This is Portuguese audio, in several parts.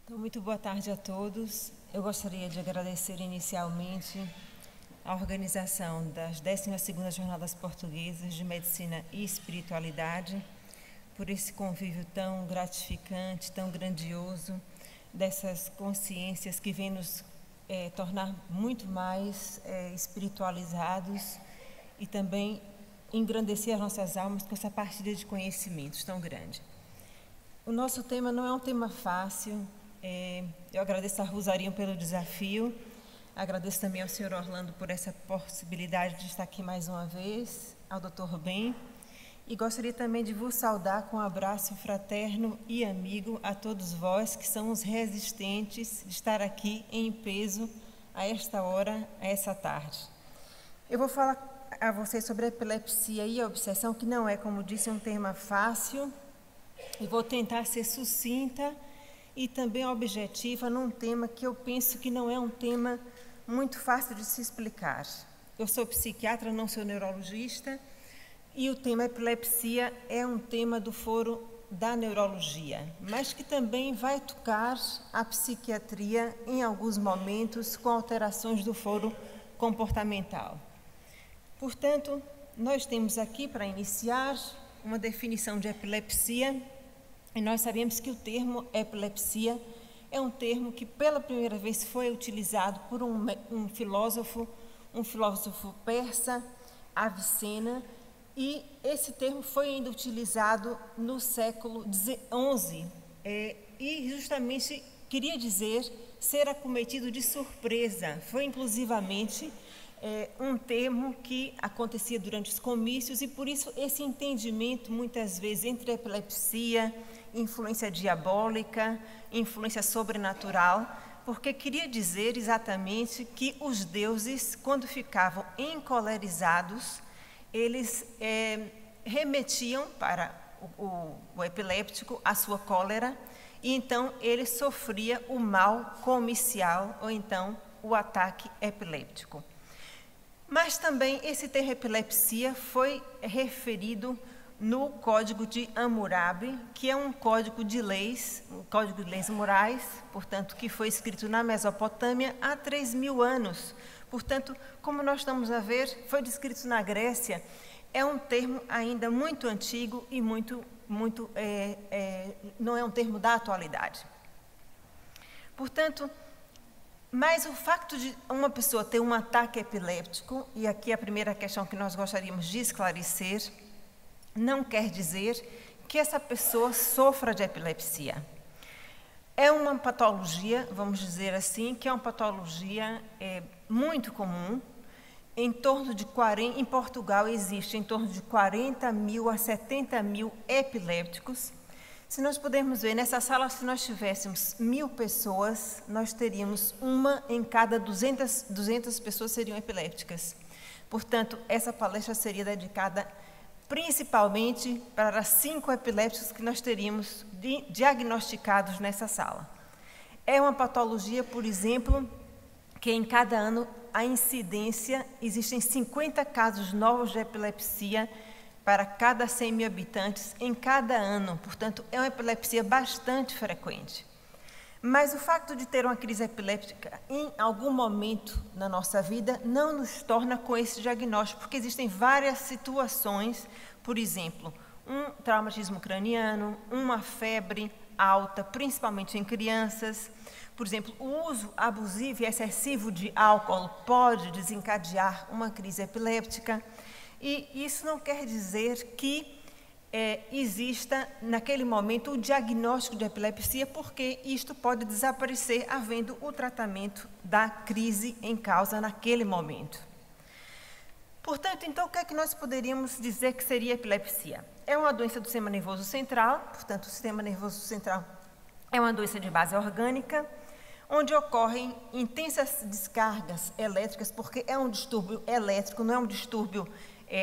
Então, muito boa tarde a todos. Eu gostaria de agradecer inicialmente a organização das 12ª Jornadas Portuguesas de Medicina e Espiritualidade, por esse convívio tão gratificante, tão grandioso, dessas consciências que vêm nos tornar muito mais espiritualizados e também engrandecer as nossas almas com essa partilha de conhecimentos tão grande. O nosso tema não é um tema fácil. Eu agradeço a Rosarinho pelo desafio, agradeço também ao senhor Orlando por essa possibilidade de estar aqui mais uma vez, ao Dr. Rubem, e gostaria também de vos saudar com um abraço fraterno e amigo a todos vós que são os resistentes de estar aqui em peso a esta hora, a essa tarde. Eu vou falar a vocês sobre a epilepsia e a obsessão, que não é, como disse, um tema fácil, e vou tentar ser sucinta e também objetiva num tema que eu penso que não é um tema muito fácil de se explicar. Eu sou psiquiatra, não sou neurologista, e o tema epilepsia é um tema do foro da neurologia, mas que também vai tocar a psiquiatria em alguns momentos com alterações do foro comportamental. Portanto, nós temos aqui, para iniciar, uma definição de epilepsia. E nós sabemos que o termo epilepsia é um termo que pela primeira vez foi utilizado por um filósofo persa, Avicena, e esse termo foi ainda utilizado no século XI, e justamente queria dizer ser acometido de surpresa. Foi inclusivamente um termo que acontecia durante os comícios, e por isso esse entendimento muitas vezes entre epilepsia, influência diabólica, influência sobrenatural, porque queria dizer exatamente que os deuses, quando ficavam encolerizados, eles remetiam para o epiléptico a sua cólera, e então ele sofria o mal comicial, ou então o ataque epiléptico. Mas também esse termo epilepsia foi referido no Código de Hammurabi, que é um código de leis, um código de leis morais, portanto, que foi escrito na Mesopotâmia há 3.000 anos. Portanto, como nós estamos a ver, foi descrito na Grécia, é um termo ainda muito antigo e não é um termo da atualidade. Portanto, mas o facto de uma pessoa ter um ataque epiléptico, e aqui a primeira questão que nós gostaríamos de esclarecer, não quer dizer que essa pessoa sofra de epilepsia. É uma patologia, vamos dizer assim, que é uma patologia muito comum. Em Portugal existe em torno de 40.000 a 70.000 epilépticos. Se nós pudermos ver, nessa sala, se nós tivéssemos 1.000 pessoas, nós teríamos uma em cada 200 pessoas seriam epilépticas. Portanto, essa palestra seria dedicada principalmente para 5 epilépticos que nós teríamos diagnosticados nessa sala. É uma patologia, por exemplo, que em cada ano a incidência, existem 50 casos novos de epilepsia para cada 100.000 habitantes em cada ano. Portanto, é uma epilepsia bastante frequente. Mas o facto de ter uma crise epiléptica em algum momento na nossa vida não nos torna com esse diagnóstico, porque existem várias situações, por exemplo, um traumatismo craniano, uma febre alta, principalmente em crianças. Por exemplo, o uso abusivo e excessivo de álcool pode desencadear uma crise epiléptica. E isso não quer dizer que exista, naquele momento, o diagnóstico de epilepsia, porque isto pode desaparecer havendo o tratamento da crise em causa naquele momento. Portanto, então, o que é que nós poderíamos dizer que seria epilepsia? É uma doença do sistema nervoso central, portanto, o sistema nervoso central é uma doença de base orgânica, onde ocorrem intensas descargas elétricas, porque é um distúrbio elétrico, não é um distúrbio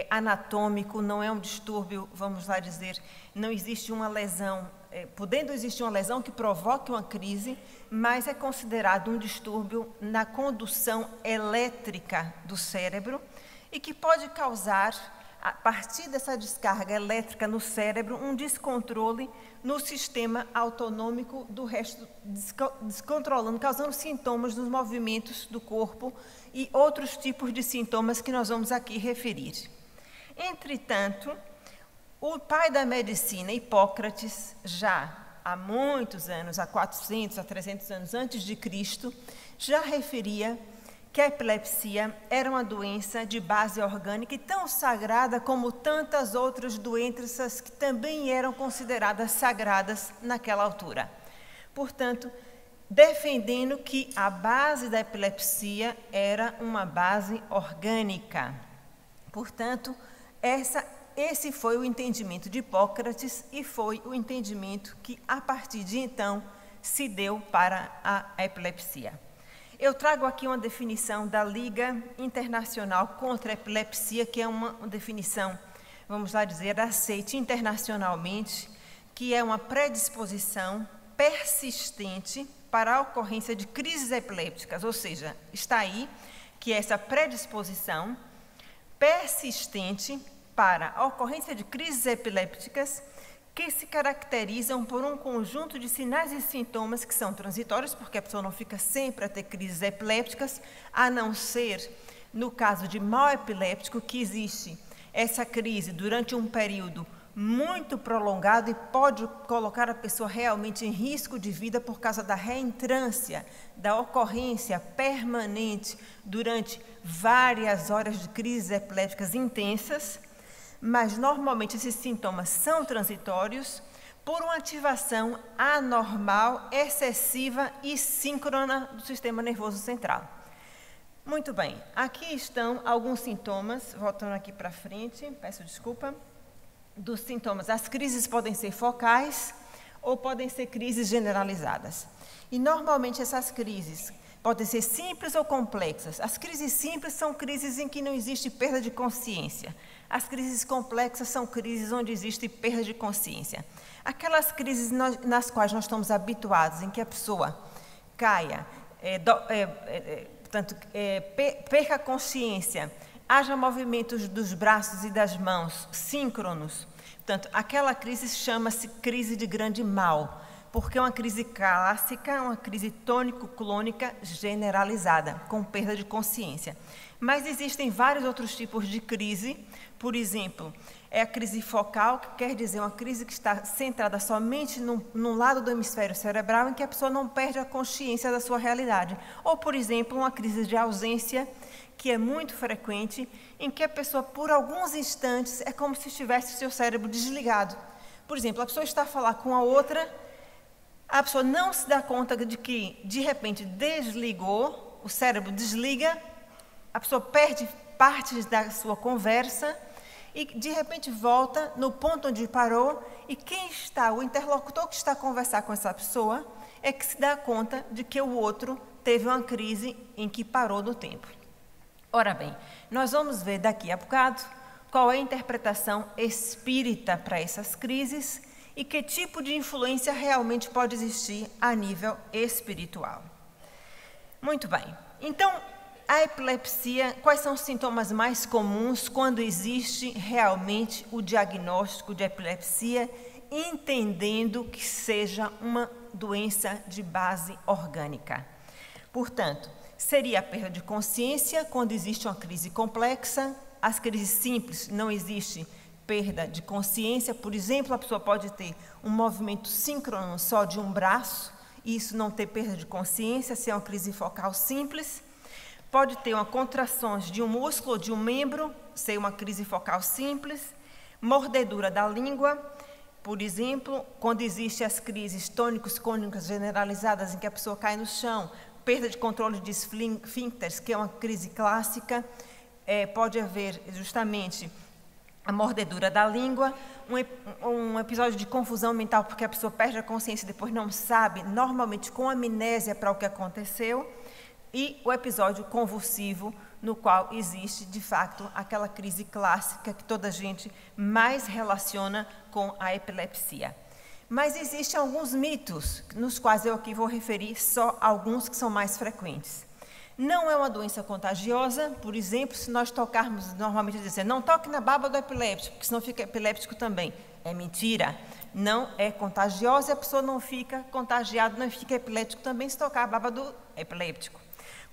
anatômico, não é um distúrbio, vamos lá dizer, não existe uma lesão, podendo existir uma lesão que provoque uma crise, mas é considerado um distúrbio na condução elétrica do cérebro e que pode causar a partir dessa descarga elétrica no cérebro, um descontrole no sistema autonômico do resto, descontrolando, causando sintomas nos movimentos do corpo e outros tipos de sintomas que nós vamos aqui referir. Entretanto, o pai da medicina, Hipócrates, já há muitos anos, há 400, a 300 anos antes de Cristo, já referia que a epilepsia era uma doença de base orgânica e tão sagrada como tantas outras doenças que também eram consideradas sagradas naquela altura. Portanto, defendendo que a base da epilepsia era uma base orgânica. Portanto, esse foi o entendimento de Hipócrates e foi o entendimento que, a partir de então, se deu para a epilepsia. Eu trago aqui uma definição da Liga Internacional contra a Epilepsia, que é uma definição, vamos lá dizer, aceite internacionalmente, que é uma predisposição persistente para a ocorrência de crises epilépticas, ou seja, está aí que essa predisposição persistente para a ocorrência de crises epilépticas que se caracterizam por um conjunto de sinais e sintomas que são transitórios, porque a pessoa não fica sempre a ter crises epilépticas, a não ser no caso de mal epiléptico, que existe essa crise durante um período muito prolongado e pode colocar a pessoa realmente em risco de vida por causa da reentrância, da ocorrência permanente durante várias horas de crises epilépticas intensas. Mas, normalmente, esses sintomas são transitórios por uma ativação anormal, excessiva e síncrona do sistema nervoso central. Muito bem, aqui estão alguns sintomas, voltando aqui para frente, peço desculpa, dos sintomas. As crises podem ser focais ou podem ser crises generalizadas. E, normalmente, essas crises podem ser simples ou complexas. As crises simples são crises em que não existe perda de consciência. As crises complexas são crises onde existe perda de consciência. Aquelas crises nas quais nós estamos habituados, em que a pessoa caia, perca a consciência, haja movimentos dos braços e das mãos síncronos. Portanto, aquela crise chama-se crise de grande mal, porque é uma crise clássica, uma crise tônico-clônica generalizada, com perda de consciência. Mas existem vários outros tipos de crise. Por exemplo, é a crise focal, que quer dizer uma crise que está centrada somente num lado do hemisfério cerebral, em que a pessoa não perde a consciência da sua realidade. Ou, por exemplo, uma crise de ausência, que é muito frequente, em que a pessoa, por alguns instantes, é como se tivesse o seu cérebro desligado. Por exemplo, a pessoa está a falar com a outra, a pessoa não se dá conta de que, de repente, desligou, o cérebro desliga, a pessoa perde partes da sua conversa e, de repente, volta no ponto onde parou e quem está, o interlocutor que está a conversar com essa pessoa, é que se dá conta de que o outro teve uma crise em que parou no tempo. Ora bem, nós vamos ver daqui a bocado qual é a interpretação espírita para essas crises e que tipo de influência realmente pode existir a nível espiritual. Muito bem, então, a epilepsia, quais são os sintomas mais comuns quando existe realmente o diagnóstico de epilepsia, entendendo que seja uma doença de base orgânica? Portanto, seria a perda de consciência quando existe uma crise complexa. As crises simples não existe perda de consciência. Por exemplo, a pessoa pode ter um movimento síncrono só de um braço e isso não ter perda de consciência, se é uma crise focal simples. Pode ter uma contrações de um músculo ou de um membro, ser uma crise focal simples. Mordedura da língua, por exemplo, quando existem as crises tônicos-clônicas generalizadas em que a pessoa cai no chão, perda de controle de esfíncteres, que é uma crise clássica, pode haver justamente a mordedura da língua, um episódio de confusão mental, porque a pessoa perde a consciência e depois não sabe, normalmente com amnésia para o que aconteceu, e o episódio convulsivo, no qual existe, de fato, aquela crise clássica que toda a gente mais relaciona com a epilepsia. Mas existem alguns mitos, nos quais eu aqui vou referir só alguns que são mais frequentes. Não é uma doença contagiosa. Por exemplo, se nós tocarmos, normalmente dizem, não toque na baba do epiléptico, porque senão fica epiléptico também. É mentira. Não é contagiosa e a pessoa não fica contagiada, não fica epiléptico também se tocar a baba do epiléptico.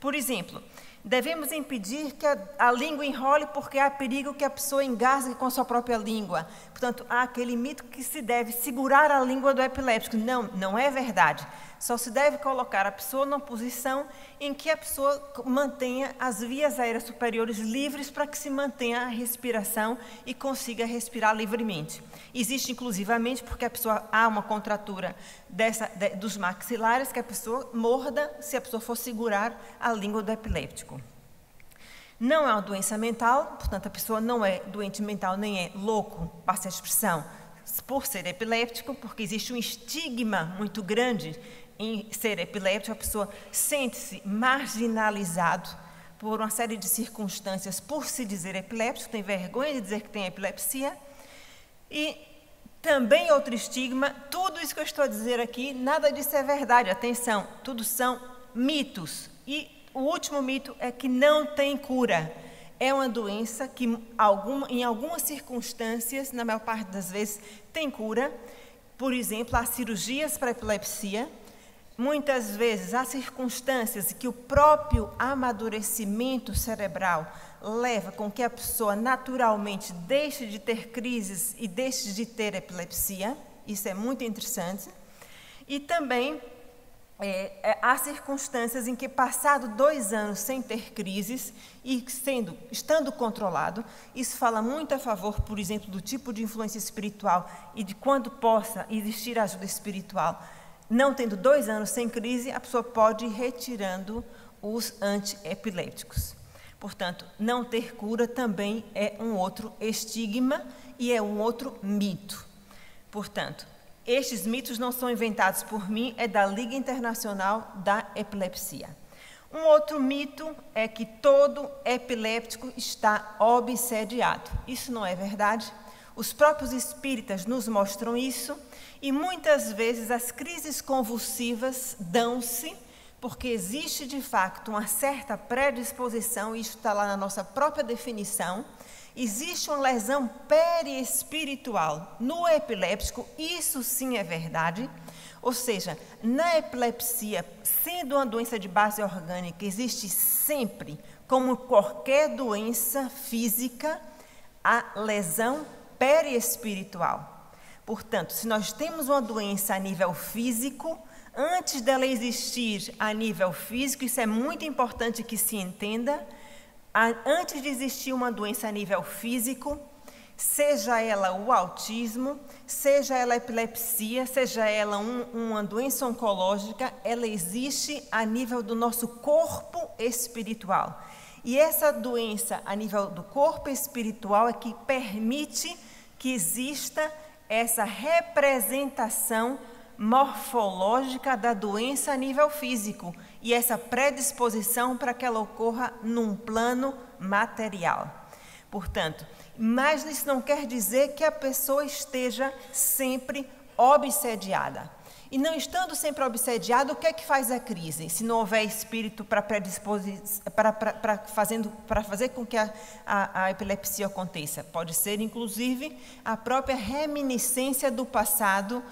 Por exemplo, devemos impedir que a língua enrole porque há perigo que a pessoa engasgue com a sua própria língua. Portanto, há aquele mito que se deve segurar a língua do epiléptico. Não, não é verdade. Só se deve colocar a pessoa numa posição em que a pessoa mantenha as vias aéreas superiores livres para que se mantenha a respiração e consiga respirar livremente. Existe inclusivamente porque a pessoa há uma contratura dos maxilares que a pessoa morda se a pessoa for segurar a língua do epiléptico. Não é uma doença mental, portanto a pessoa não é doente mental nem é louco, passa a expressão, por ser epiléptico, porque existe um estigma muito grande em ser epiléptico. A pessoa sente-se marginalizado por uma série de circunstâncias por se dizer epiléptico, tem vergonha de dizer que tem epilepsia. E também outro estigma, tudo isso que eu estou a dizer aqui, nada disso é verdade, atenção, tudo são mitos. E o último mito é que não tem cura. É uma doença que em algumas circunstâncias, na maior parte das vezes, tem cura. Por exemplo, há cirurgias para epilepsia. Muitas vezes há circunstâncias que o próprio amadurecimento cerebral leva com que a pessoa naturalmente deixe de ter crises e deixe de ter epilepsia. Isso é muito interessante. E também há circunstâncias em que, passado 2 anos sem ter crises e estando controlado, isso fala muito a favor, por exemplo, do tipo de influência espiritual e de quando possa existir ajuda espiritual. Não tendo 2 anos sem crise, a pessoa pode ir retirando os antiepilépticos. Portanto, não ter cura também é um outro estigma e é um outro mito. Portanto, estes mitos não são inventados por mim, é da Liga Internacional da Epilepsia. Um outro mito é que todo epiléptico está obsediado. Isso não é verdade. Os próprios espíritas nos mostram isso e muitas vezes as crises convulsivas dão-se porque existe de fato uma certa predisposição, isso está lá na nossa própria definição. Existe uma lesão periespiritual no epiléptico, isso sim é verdade. Ou seja, na epilepsia, sendo uma doença de base orgânica, existe sempre, como qualquer doença física, a lesão periespiritual. Portanto, se nós temos uma doença a nível físico, antes dela existir a nível físico, isso é muito importante que se entenda. Antes de existir uma doença a nível físico, seja ela o autismo, seja ela a epilepsia, seja ela uma doença oncológica, ela existe a nível do nosso corpo espiritual. E essa doença a nível do corpo espiritual é que permite que exista essa representação morfológica da doença a nível físico e essa predisposição para que ela ocorra num plano material. Portanto, mas isso não quer dizer que a pessoa esteja sempre obsediada. E não estando sempre obsediada, o que é que faz a crise? Se não houver espírito para fazer com que a epilepsia aconteça. Pode ser, inclusive, a própria reminiscência do passado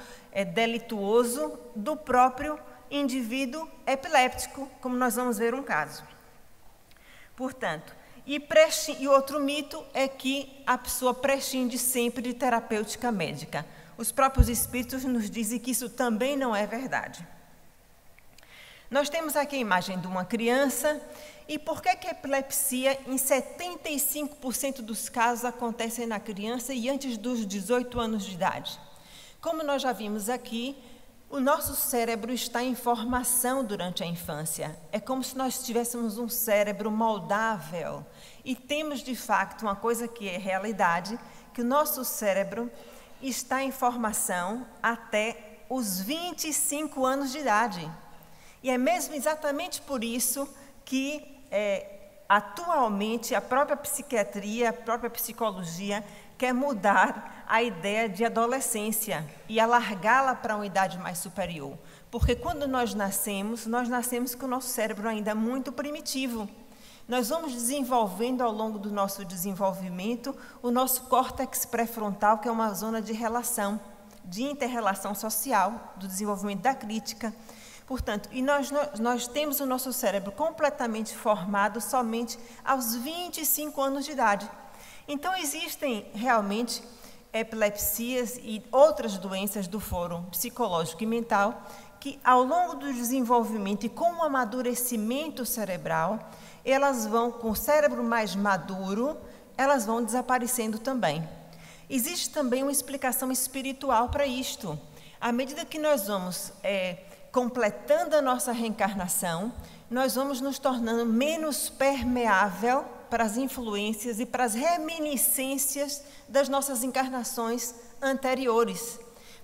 delituoso do próprio indivíduo epiléptico, como nós vamos ver um caso. Portanto, e outro mito é que a pessoa prescinde sempre de terapêutica médica. Os próprios espíritos nos dizem que isso também não é verdade. Nós temos aqui a imagem de uma criança. E por que a epilepsia, em 75% dos casos, acontece na criança e antes dos 18 anos de idade? Como nós já vimos aqui, o nosso cérebro está em formação durante a infância. É como se nós tivéssemos um cérebro moldável. E temos, de fato, uma coisa que é realidade, que o nosso cérebro está em formação até os 25 anos de idade. E é mesmo exatamente por isso que atualmente, a própria psiquiatria, a própria psicologia quer mudar a ideia de adolescência e alargá-la para uma idade mais superior. Porque quando nós nascemos com o nosso cérebro ainda muito primitivo. Nós vamos desenvolvendo ao longo do nosso desenvolvimento o nosso córtex pré-frontal, que é uma zona de relação, de inter-relação social, do desenvolvimento da crítica. Portanto, e nós temos o nosso cérebro completamente formado somente aos 25 anos de idade. Então, existem realmente epilepsias e outras doenças do foro psicológico e mental que, ao longo do desenvolvimento e com o amadurecimento cerebral, elas vão, com o cérebro mais maduro, elas vão desaparecendo também. Existe também uma explicação espiritual para isto. À medida que nós vamos completando a nossa reencarnação, nós vamos nos tornando menos permeável para as influências e para as reminiscências das nossas encarnações anteriores.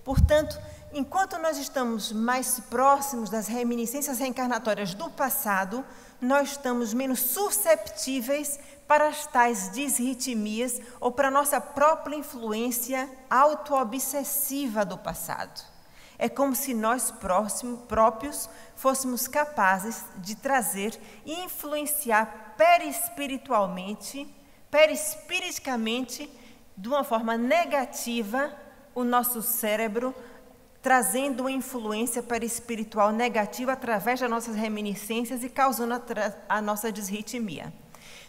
Portanto, enquanto nós estamos mais próximos das reminiscências reencarnatórias do passado, nós estamos menos susceptíveis para as tais disritmias ou para a nossa própria influência auto-obsessiva do passado. É como se nós próprios fôssemos capazes de trazer e influenciar perispiriticamente, de uma forma negativa, o nosso cérebro, trazendo uma influência perispiritual negativa através das nossas reminiscências e causando a nossa disritmia.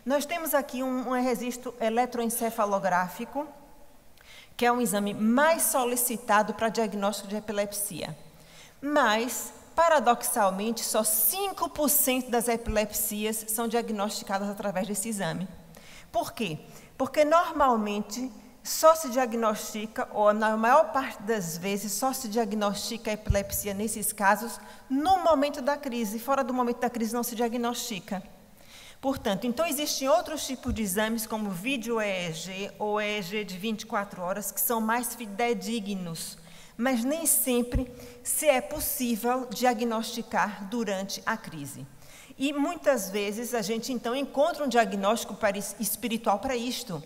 Nós temos aqui um registro eletroencefalográfico, que é um exame mais solicitado para diagnóstico de epilepsia. Mas, paradoxalmente, só 5% das epilepsias são diagnosticadas através desse exame. Por quê? Porque, normalmente, só se diagnostica, ou na maior parte das vezes, só se diagnostica a epilepsia nesses casos no momento da crise. Fora do momento da crise não se diagnostica. Portanto, então existem outros tipos de exames, como vídeo EEG ou EEG de 24 horas, que são mais fidedignos, mas nem sempre se é possível diagnosticar durante a crise. E muitas vezes a gente então encontra um diagnóstico espiritual para isto.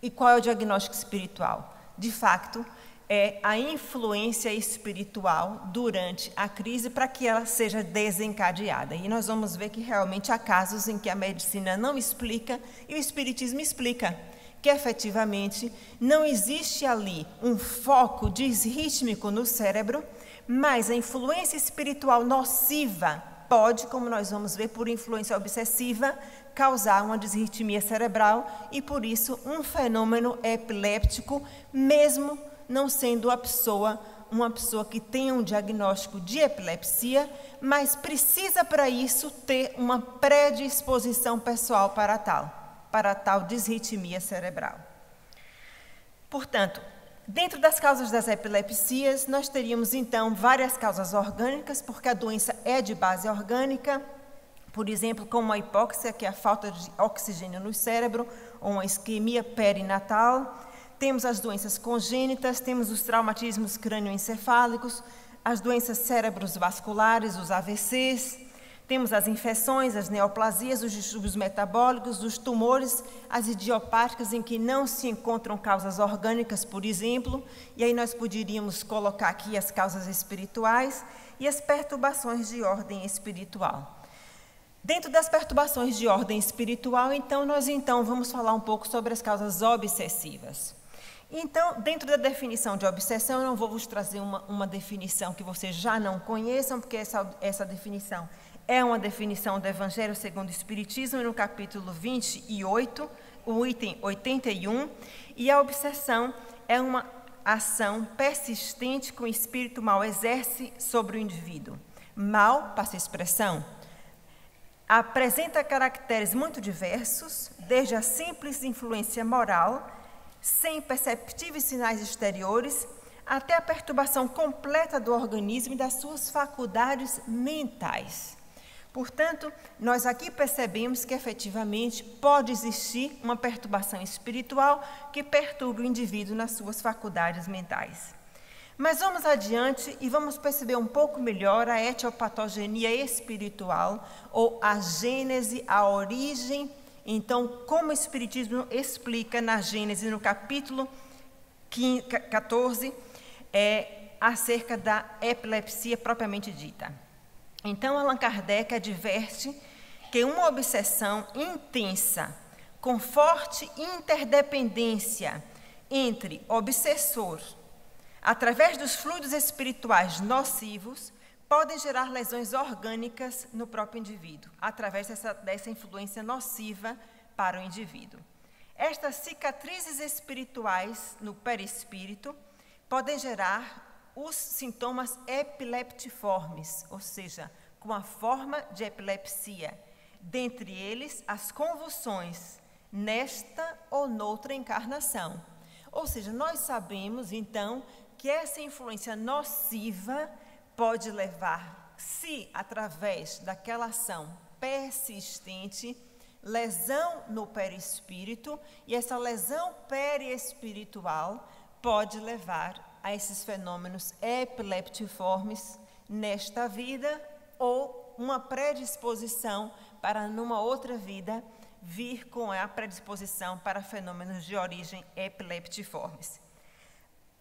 E qual é o diagnóstico espiritual? De fato, é a influência espiritual durante a crise para que ela seja desencadeada. E nós vamos ver que realmente há casos em que a medicina não explica e o espiritismo explica, que efetivamente não existe ali um foco disrítmico no cérebro, mas a influência espiritual nociva pode, como nós vamos ver, por influência obsessiva, causar uma disritmia cerebral e, por isso, um fenômeno epiléptico, mesmo não sendo uma pessoa que tenha um diagnóstico de epilepsia, mas precisa para isso ter uma predisposição pessoal para tal disritmia cerebral. Portanto, dentro das causas das epilepsias, nós teríamos então várias causas orgânicas, porque a doença é de base orgânica, por exemplo, como a hipóxia, que é a falta de oxigênio no cérebro, ou uma isquemia perinatal. Temos as doenças congênitas, temos os traumatismos crânioencefálicos, as doenças cerebrovasculares, os AVCs, temos as infecções, as neoplasias, os distúrbios metabólicos, os tumores, as idiopáticas em que não se encontram causas orgânicas, por exemplo, e aí nós poderíamos colocar aqui as causas espirituais e as perturbações de ordem espiritual. Dentro das perturbações de ordem espiritual, então, nós vamos falar um pouco sobre as causas obsessivas. Então, dentro da definição de obsessão, eu não vou vos trazer uma definição que vocês já não conheçam, porque essa definição é uma definição do Evangelho segundo o Espiritismo, no capítulo 28, o item 81, e a obsessão é uma ação persistente que o espírito mal exerce sobre o indivíduo. Mal, passa a expressão, apresenta caracteres muito diversos, desde a simples influência moral, sem perceptíveis sinais exteriores, até a perturbação completa do organismo e das suas faculdades mentais. Portanto, nós aqui percebemos que efetivamente pode existir uma perturbação espiritual que perturbe o indivíduo nas suas faculdades mentais. Mas vamos adiante e vamos perceber um pouco melhor a etiopatogenia espiritual, ou a gênese, a origem. Então, como o Espiritismo explica na Gênese, no capítulo 14, acerca da epilepsia propriamente dita. Então, Allan Kardec adverte que uma obsessão intensa, com forte interdependência entre obsessor, através dos fluidos espirituais nocivos, podem gerar lesões orgânicas no próprio indivíduo, através dessa influência nociva para o indivíduo. Estas cicatrizes espirituais no perispírito podem gerar os sintomas epileptiformes, ou seja, com a forma de epilepsia, dentre eles as convulsões, nesta ou noutra encarnação. Ou seja, nós sabemos, então, que essa influência nociva pode levar, se através daquela ação persistente, lesão no perispírito, e essa lesão periespiritual pode levar a esses fenômenos epileptiformes nesta vida, ou uma predisposição para, numa outra vida, vir com a predisposição para fenômenos de origem epileptiformes.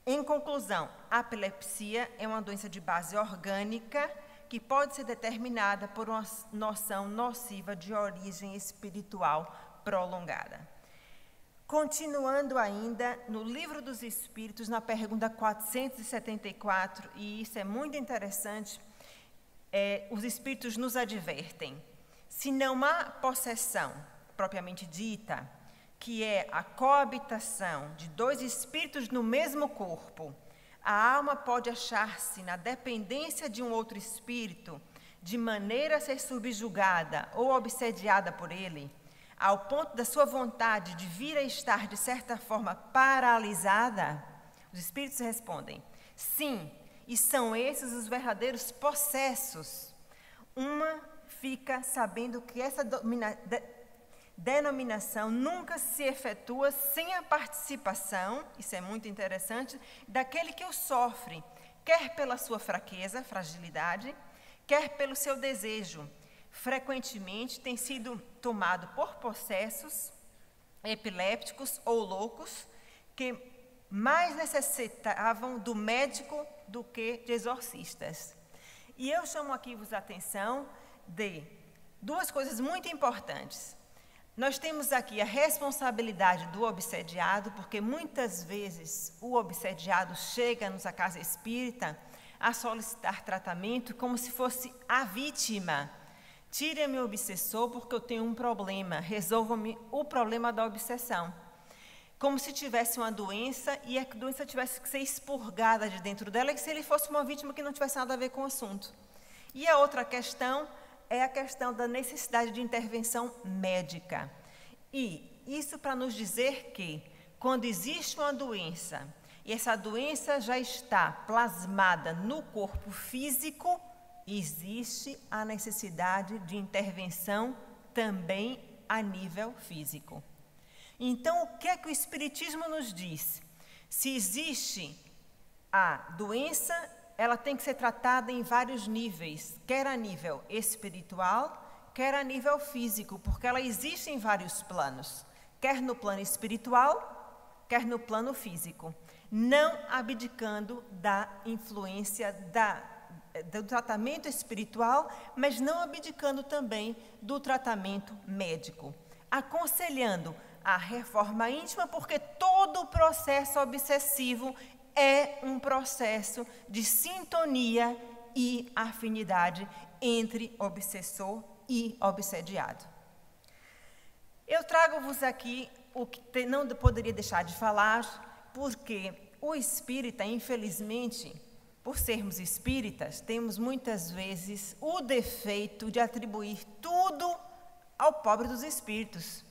Em conclusão, a epilepsia é uma doença de base orgânica que pode ser determinada por uma noção nociva de origem espiritual prolongada. Continuando ainda no Livro dos Espíritos, na pergunta 474, e isso é muito interessante, os Espíritos nos advertem: se não há possessão propriamente dita, que é a coabitação de dois espíritos no mesmo corpo, a alma pode achar-se na dependência de um outro espírito, de maneira a ser subjugada ou obsediada por ele, ao ponto da sua vontade de vir a estar, de certa forma, paralisada? Os espíritos respondem: sim, e são esses os verdadeiros possessos. Uma fica sabendo que essa denominação nunca se efetua sem a participação, isso é muito interessante, daquele que o sofre, quer pela sua fraqueza, fragilidade, quer pelo seu desejo. Frequentemente tem sido tomado por possessos epilépticos ou loucos que mais necessitavam do médico do que de exorcistas. E eu chamo aqui a atenção de duas coisas muito importantes. Nós temos aqui a responsabilidade do obsediado, porque muitas vezes o obsediado chega-nos à casa espírita a solicitar tratamento como se fosse a vítima. Tire-me o obsessor porque eu tenho um problema, resolva-me o problema da obsessão. Como se tivesse uma doença e a doença tivesse que ser expurgada de dentro dela, e que se ele fosse uma vítima que não tivesse nada a ver com o assunto. E a outra questão é a questão da necessidade de intervenção médica. E isso para nos dizer que, quando existe uma doença, e essa doença já está plasmada no corpo físico, existe a necessidade de intervenção também a nível físico. Então, o que é que o Espiritismo nos diz? Se existe a doença, ela tem que ser tratada em vários níveis, quer a nível espiritual, quer a nível físico, porque ela existe em vários planos, quer no plano espiritual, quer no plano físico, não abdicando da influência do tratamento espiritual, mas não abdicando também do tratamento médico, aconselhando a reforma íntima, porque todo o processo obsessivo é um processo de sintonia e afinidade entre obsessor e obsediado. Eu trago-vos aqui o que não poderia deixar de falar, porque o espírita, infelizmente, por sermos espíritas, temos muitas vezes o defeito de atribuir tudo ao pobre dos espíritos.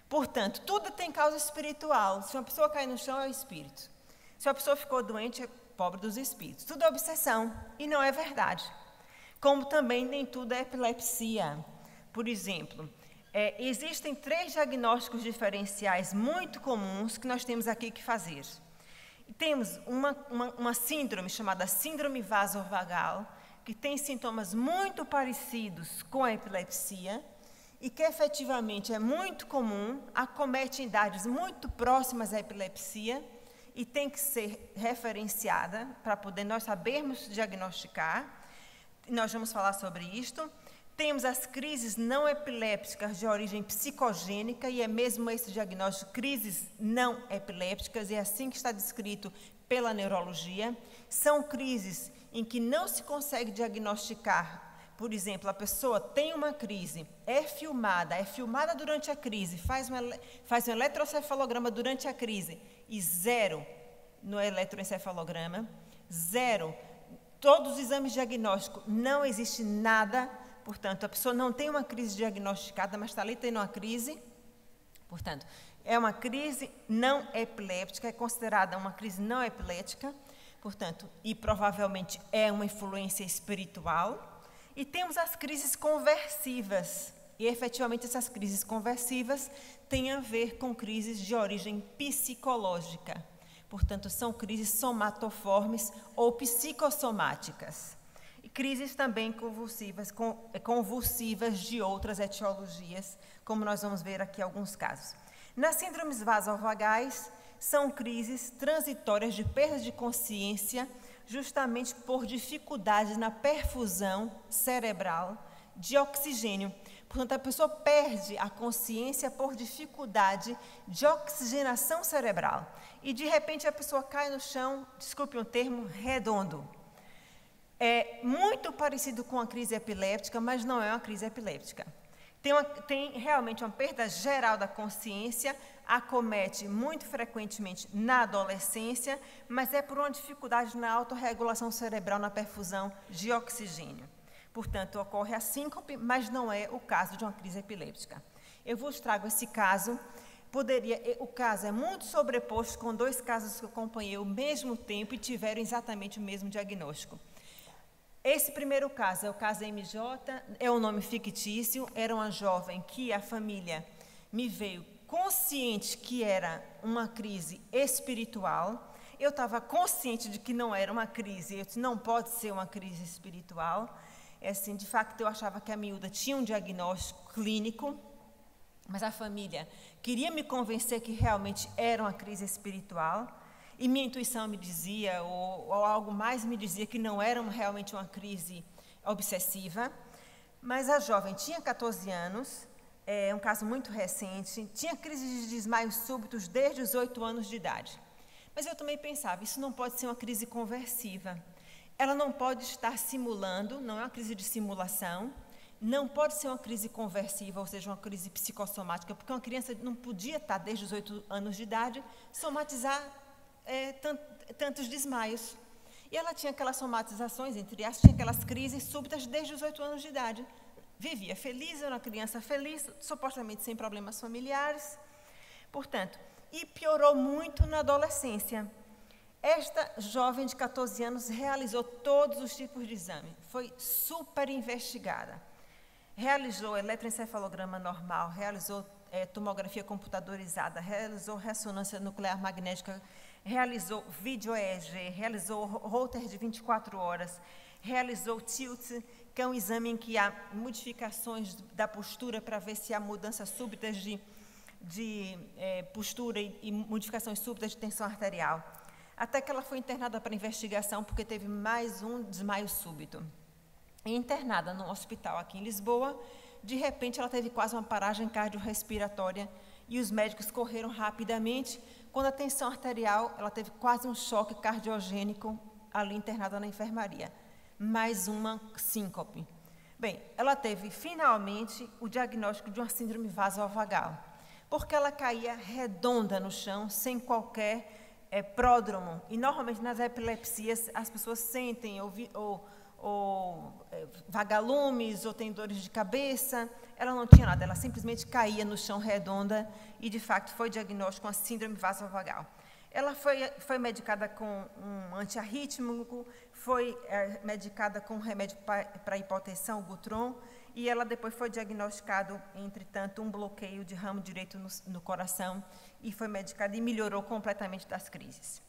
Portanto, tudo tem causa espiritual. Se uma pessoa cai no chão, é o espírito. Se uma pessoa ficou doente, é pobre dos espíritos. Tudo é obsessão, e não é verdade. Como também nem tudo é epilepsia. Por exemplo, existem 3 diagnósticos diferenciais muito comuns que nós temos aqui que fazer. Temos uma síndrome chamada síndrome vasovagal, que tem sintomas muito parecidos com a epilepsia e que efetivamente é muito comum, acomete em idades muito próximas à epilepsia e tem que ser referenciada para poder nós sabermos diagnosticar. Nós vamos falar sobre isto. Temos as crises não epilépticas de origem psicogênica, e é mesmo esse diagnóstico, crises não epilépticas, é assim que está descrito pela neurologia. São crises em que não se consegue diagnosticar. Por exemplo, a pessoa tem uma crise, é filmada durante a crise, faz um eletroencefalograma durante a crise e 0 no eletroencefalograma, 0. Todos os exames diagnósticos, não existe nada. Portanto, a pessoa não tem uma crise diagnosticada, mas está ali tendo uma crise. Portanto, é uma crise não epiléptica, é considerada uma crise não epilética, portanto, e provavelmente é uma influência espiritual. E temos as crises conversivas, e efetivamente essas crises conversivas têm a ver com crises de origem psicológica. Portanto, são crises somatoformes ou psicossomáticas. E crises também convulsivas de outras etiologias, como nós vamos ver aqui alguns casos. Nas síndromes vasovagais, são crises transitórias de perda de consciência, justamente por dificuldade na perfusão cerebral de oxigênio. Portanto, a pessoa perde a consciência por dificuldade de oxigenação cerebral. E, de repente, a pessoa cai no chão, desculpe um termo, redondo. É muito parecido com a crise epiléptica, mas não é uma crise epiléptica. Tem realmente uma perda geral da consciência, acomete muito frequentemente na adolescência, mas é por uma dificuldade na autorregulação cerebral, na perfusão de oxigênio. Portanto, ocorre a síncope, mas não é o caso de uma crise epiléptica. Eu vos trago esse caso. O caso é muito sobreposto com 2 casos que eu acompanhei ao mesmo tempo e tiveram exatamente o mesmo diagnóstico. Esse primeiro caso é o caso MJ, é um nome fictício, era uma jovem que a família me veio consciente que era uma crise espiritual. Eu estava consciente de que não era uma crise, eu disse, não pode ser uma crise espiritual. Assim, de fato, eu achava que a miúda tinha um diagnóstico clínico, mas a família queria me convencer que realmente era uma crise espiritual. E minha intuição me dizia, ou algo mais me dizia, que não era realmente uma crise obsessiva. Mas a jovem tinha 14 anos, é um caso muito recente, tinha crises de desmaios súbitos desde os 8 anos de idade. Mas eu também pensava, isso não pode ser uma crise conversiva. Ela não pode estar simulando, não é uma crise de simulação, não pode ser uma crise conversiva, ou seja, uma crise psicossomática, porque uma criança não podia estar desde os 8 anos de idade somatizar tantos desmaios. E ela tinha aquelas somatizações, entre aspas, tinha aquelas crises súbitas desde os 8 anos de idade. Vivia feliz, era uma criança feliz, supostamente sem problemas familiares. Portanto, e piorou muito na adolescência. Esta jovem de 14 anos realizou todos os tipos de exame, foi super investigada. Realizou eletroencefalograma normal, realizou tomografia computadorizada, realizou ressonância nuclear magnética, realizou vídeo EEG, realizou Holter de 24 horas, realizou tilt, que é um exame em que há modificações da postura para ver se há mudanças súbitas de postura e modificações súbitas de tensão arterial. Até que ela foi internada para investigação porque teve mais um desmaio súbito. E internada num hospital aqui em Lisboa, de repente ela teve quase uma paragem cardiorrespiratória e os médicos correram rapidamente. Quando a tensão arterial, ela teve quase um choque cardiogênico ali internada na enfermaria. Mais uma síncope. Bem, ela teve finalmente o diagnóstico de uma síndrome vasovagal, porque ela caía redonda no chão, sem qualquer pródromo. E normalmente nas epilepsias as pessoas sentem vagalumes ou tem dores de cabeça. Ela não tinha nada, ela simplesmente caía no chão redonda e, de fato, foi diagnosticada com a síndrome vasovagal. Ela foi medicada com um antiarrítmico, foi medicada com um remédio para hipotensão, o Gutron, e ela depois foi diagnosticado, entretanto, um bloqueio de ramo direito no coração e foi medicada e melhorou completamente das crises.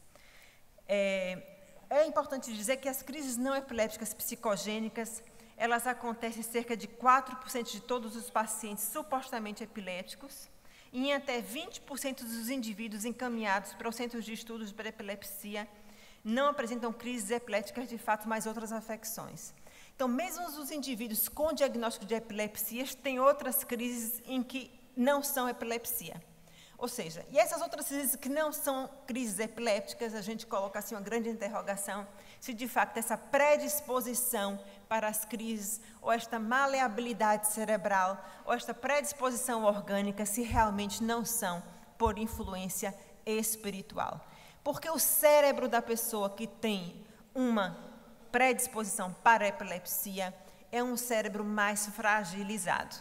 É importante dizer que as crises não epilépticas psicogênicas, elas acontecem em cerca de 4% de todos os pacientes supostamente epilépticos e em até 20% dos indivíduos encaminhados para os centros de estudos para epilepsia não apresentam crises epiléticas de fato, mas outras afecções. Então, mesmo os indivíduos com diagnóstico de epilepsias têm outras crises em que não são epilepsia. Ou seja, e essas outras crises que não são crises epilépticas, a gente coloca assim uma grande interrogação, se de fato essa predisposição para as crises, ou esta maleabilidade cerebral, ou esta predisposição orgânica, se realmente não são por influência espiritual. Porque o cérebro da pessoa que tem uma predisposição para a epilepsia é um cérebro mais fragilizado.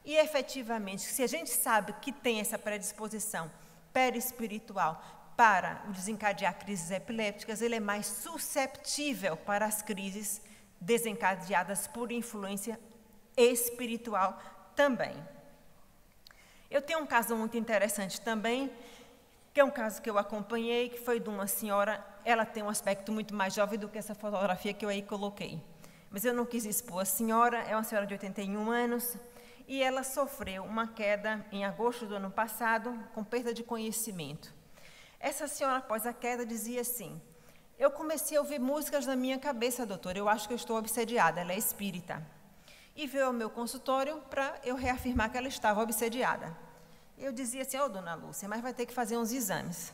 E, efetivamente, se a gente sabe que tem essa predisposição perispiritual para o desencadear crises epilépticas, ele é mais susceptível para as crises desencadeadas por influência espiritual também. Eu tenho um caso muito interessante também, que é um caso que eu acompanhei, que foi de uma senhora, ela tem um aspecto muito mais jovem do que essa fotografia que eu aí coloquei. Mas eu não quis expor a senhora, é uma senhora de 81 anos, e ela sofreu uma queda em agosto do ano passado, com perda de conhecimento. Essa senhora, após a queda, dizia assim: eu comecei a ouvir músicas na minha cabeça, doutora, eu acho que eu estou obsediada, ela é espírita. E veio ao meu consultório para eu reafirmar que ela estava obsediada. Eu dizia assim: ô, dona Lúcia, mas vai ter que fazer uns exames.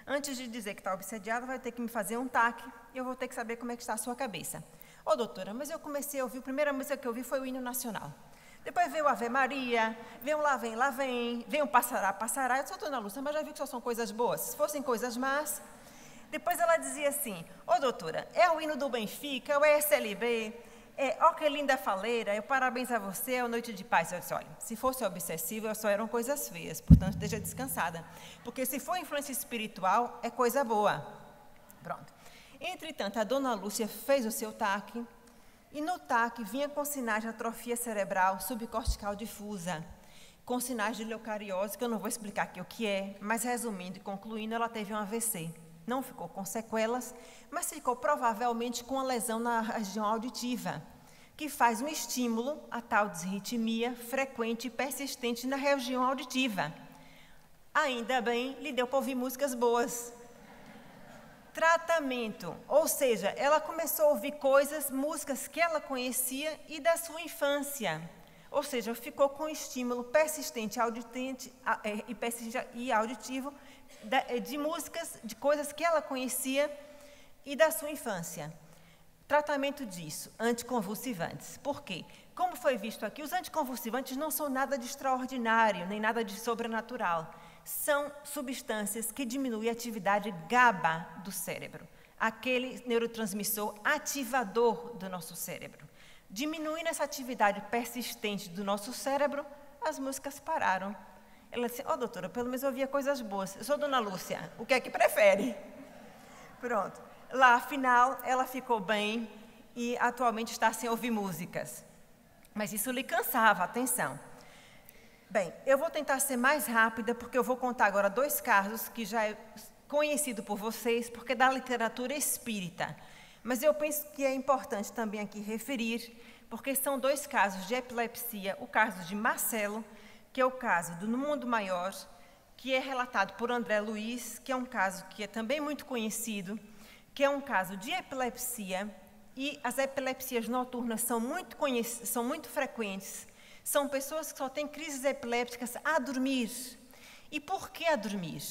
Antes de dizer que está obsediada, vai ter que me fazer um TAC e eu vou ter que saber como é que está a sua cabeça. Ô, doutora, mas eu comecei a ouvir, a primeira música que eu ouvi foi o hino nacional. Depois veio o Ave Maria, veio o Lá Vem, veio o Passará, Passará. Eu disse: ô, dona Lúcia, mas já viu que só são coisas boas? Se fossem coisas más... Depois ela dizia assim: ô, doutora, é o hino do Benfica, é o SLB, ó que linda faleira, eu parabéns a você, é a noite de paz. Eu disse: olha, se fosse obsessivo, só eram coisas feias, portanto, esteja descansada. Porque se for influência espiritual, é coisa boa. Pronto. Entretanto, a dona Lúcia fez o seu TAC, e no TAC vinha com sinais de atrofia cerebral subcortical difusa, com sinais de leucariose, que eu não vou explicar aqui o que é, mas resumindo e concluindo, ela teve um AVC. Não ficou com sequelas, mas ficou provavelmente com uma lesão na região auditiva, que faz um estímulo à tal disritmia frequente e persistente na região auditiva. Ainda bem, lhe deu para ouvir músicas boas. Tratamento, ou seja, ela começou a ouvir músicas que ela conhecia e da sua infância. Ou seja, ficou com estímulo persistente e auditivo de músicas, de coisas que ela conhecia e da sua infância. Tratamento disso, anticonvulsivantes. Por quê? Como foi visto aqui, os anticonvulsivantes não são nada de extraordinário, nem nada de sobrenatural. São substâncias que diminuem a atividade GABA do cérebro, aquele neurotransmissor ativador do nosso cérebro. Diminuindo essa atividade persistente do nosso cérebro, as músicas pararam. Ela disse: ó, doutora, pelo menos eu ouvia coisas boas. Eu sou dona Lúcia, o que é que prefere? Pronto. Lá, afinal, ela ficou bem e atualmente está sem ouvir músicas. Mas isso lhe cansava, atenção. Bem, eu vou tentar ser mais rápida, porque eu vou contar agora 2 casos que já é conhecido por vocês, porque é da literatura espírita. Mas eu penso que é importante também aqui referir, porque são 2 casos de epilepsia, o caso de Marcelo, que é o caso do No Mundo Maior, que é relatado por André Luiz, que é um caso que é também muito conhecido, que é um caso de epilepsia, e as epilepsias noturnas são muito frequentes. São pessoas que só têm crises epilépticas a dormir. E por que a dormir?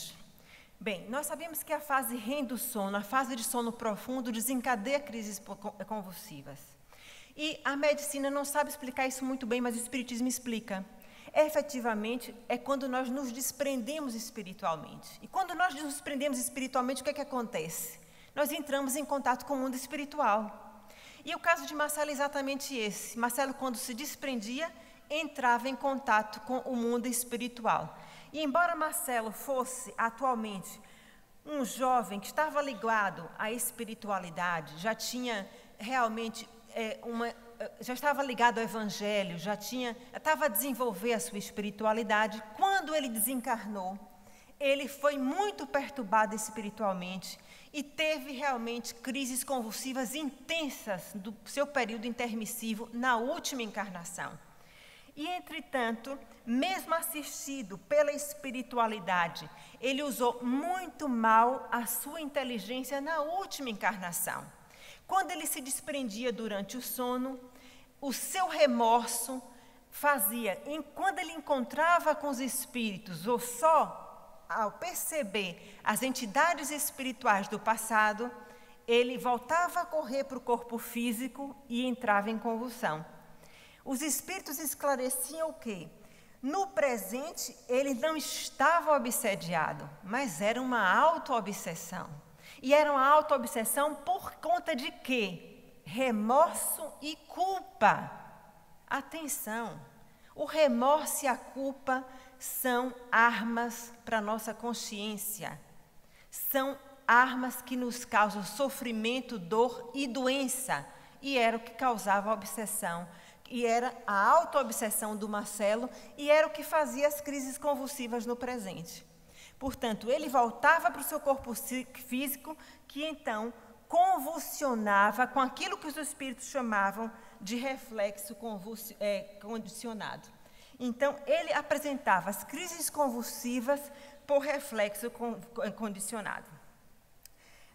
Bem, nós sabemos que a fase REM do sono, a fase de sono profundo, desencadeia crises convulsivas. E a medicina não sabe explicar isso muito bem, mas o espiritismo explica. Efetivamente, é quando nós nos desprendemos espiritualmente. E quando nós nos desprendemos espiritualmente, o que é que acontece? Nós entramos em contato com o mundo espiritual. E o caso de Marcelo é exatamente esse. Marcelo, quando se desprendia, entrava em contato com o mundo espiritual. E embora Marcelo fosse atualmente um jovem que estava ligado à espiritualidade, já tinha realmente já estava ligado ao Evangelho, estava a desenvolver a sua espiritualidade, quando ele desencarnou, ele foi muito perturbado espiritualmente e teve realmente crises convulsivas intensas do seu período intermissivo na última encarnação. E, entretanto, mesmo assistido pela espiritualidade, ele usou muito mal a sua inteligência na última encarnação. Quando ele se desprendia durante o sono, o seu remorso fazia, quando ele encontrava com os espíritos, ou só ao perceber as entidades espirituais do passado, ele voltava a correr para o corpo físico e entrava em convulsão. Os espíritos esclareciam o quê? No presente, ele não estava obsediado, mas era uma auto-obsessão. E era uma auto-obsessão por conta de quê? Remorso e culpa. Atenção, o remorso e a culpa são armas para a nossa consciência. São armas que nos causam sofrimento, dor e doença. E era o que causava a obsessão. E era a auto-obsessão do Marcelo e era o que fazia as crises convulsivas no presente. Portanto, ele voltava para o seu corpo físico, que então convulsionava com aquilo que os espíritos chamavam de reflexo condicionado. Então, ele apresentava as crises convulsivas por reflexo condicionado.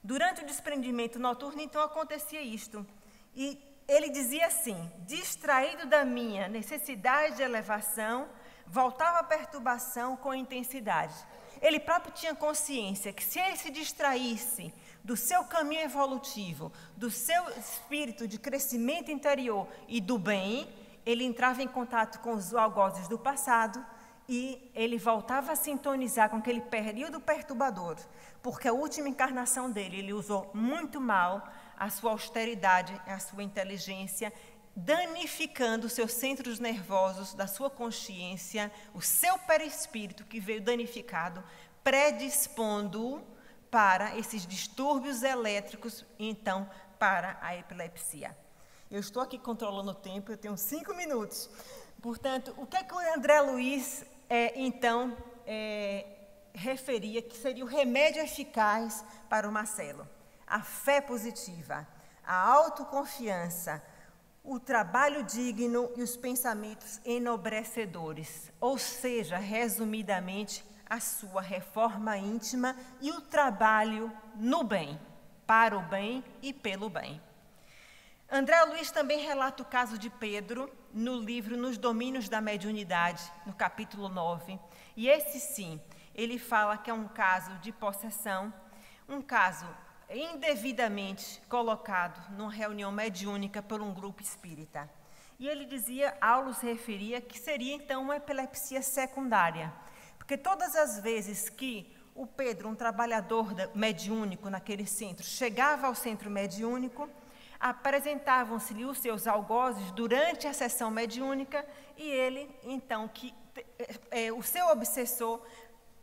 Durante o desprendimento noturno, então, acontecia isto. E ele dizia assim: distraído da minha necessidade de elevação, voltava a perturbação com intensidade. Ele próprio tinha consciência que se ele se distraísse do seu caminho evolutivo, do seu espírito de crescimento interior e do bem, ele entrava em contato com os algozes do passado e ele voltava a sintonizar com aquele período perturbador, porque a última encarnação dele, ele usou muito mal a sua austeridade, a sua inteligência, danificando os seus centros nervosos da sua consciência, o seu perispírito que veio danificado, predispondo-o para esses distúrbios elétricos e então para a epilepsia. Eu estou aqui controlando o tempo, eu tenho 5 minutos. Portanto, o que é que o André Luiz, referia que seria o remédio eficaz para o Marcelo? A fé positiva, a autoconfiança, o trabalho digno e os pensamentos enobrecedores. Ou seja, resumidamente, a sua reforma íntima e o trabalho no bem, para o bem e pelo bem. André Luiz também relata o caso de Pedro no livro Nos Domínios da Mediunidade, no capítulo 9. E esse sim, ele fala que é um caso de possessão, um caso indevidamente colocado numa reunião mediúnica por um grupo espírita. E ele dizia, Aulus referia, que seria então uma epilepsia secundária, porque todas as vezes que o Pedro, um trabalhador mediúnico naquele centro, chegava ao centro mediúnico, apresentavam-se-lhe os seus algozes durante a sessão mediúnica e ele, então, o seu obsessor,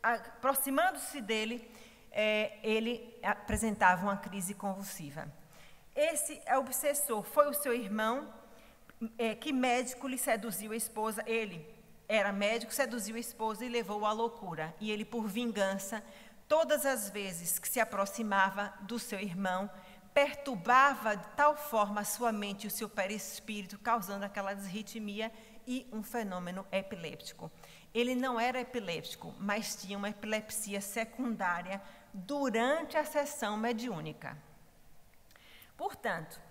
aproximando-se dele, ele apresentava uma crise convulsiva. Esse obsessor foi o seu irmão, que médico lhe seduziu a esposa. Ele era médico, seduziu a esposa e levou-o à loucura. E ele, por vingança, todas as vezes que se aproximava do seu irmão, perturbava de tal forma a sua mente e o seu perispírito, causando aquela desritmia e um fenômeno epiléptico. Ele não era epiléptico, mas tinha uma epilepsia secundária durante a sessão mediúnica. Portanto,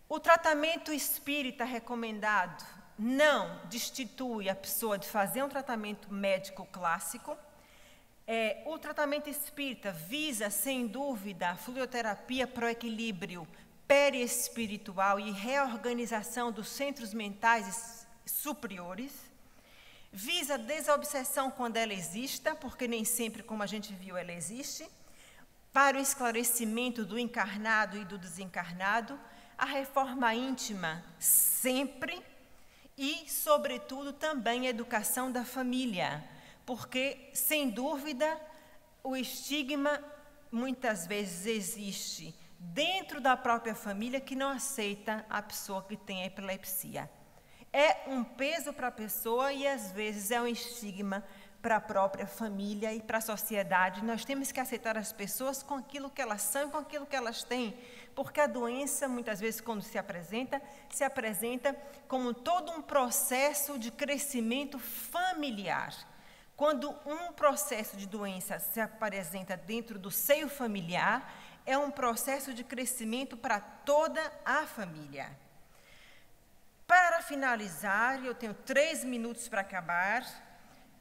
o tratamento espírita recomendado não destitui a pessoa de fazer um tratamento médico clássico. O tratamento espírita visa, sem dúvida, a fluidoterapia para o equilíbrio perispiritual e reorganização dos centros mentais superiores. Visa a desobsessão quando ela exista, porque nem sempre, como a gente viu, ela existe. Para o esclarecimento do encarnado e do desencarnado. A reforma íntima, sempre. E, sobretudo, também a educação da família. Porque, sem dúvida, o estigma muitas vezes existe dentro da própria família que não aceita a pessoa que tem epilepsia. É um peso para a pessoa e, às vezes, é um estigma para a própria família e para a sociedade. Nós temos que aceitar as pessoas com aquilo que elas são e com aquilo que elas têm, porque a doença, muitas vezes, quando se apresenta como todo um processo de crescimento familiar. Quando um processo de doença se apresenta dentro do seio familiar, é um processo de crescimento para toda a família. Para finalizar, eu tenho 3 minutos para acabar.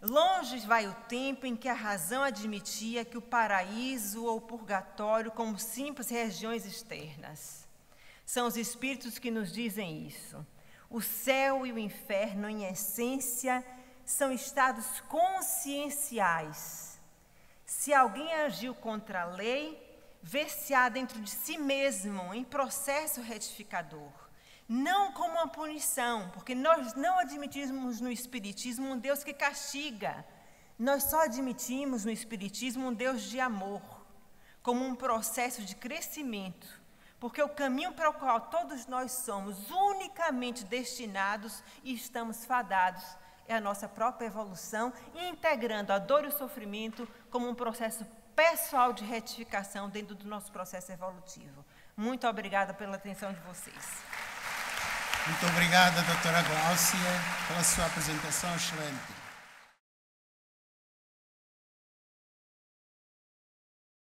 Longe vai o tempo em que a razão admitia que o paraíso ou o purgatório como simples regiões externas. São os espíritos que nos dizem isso. O céu e o inferno, em essência, são estados conscienciais. Se alguém agiu contra a lei, vê-se-á dentro de si mesmo em processo retificador. Não como uma punição, porque nós não admitimos no Espiritismo um Deus que castiga. Nós só admitimos no Espiritismo um Deus de amor, como um processo de crescimento, porque o caminho para o qual todos nós somos unicamente destinados e estamos fadados é a nossa própria evolução, integrando a dor e o sofrimento como um processo pessoal de retificação dentro do nosso processo evolutivo. Muito obrigada pela atenção de vocês. Muito obrigada, doutora Gláucia, pela sua apresentação excelente.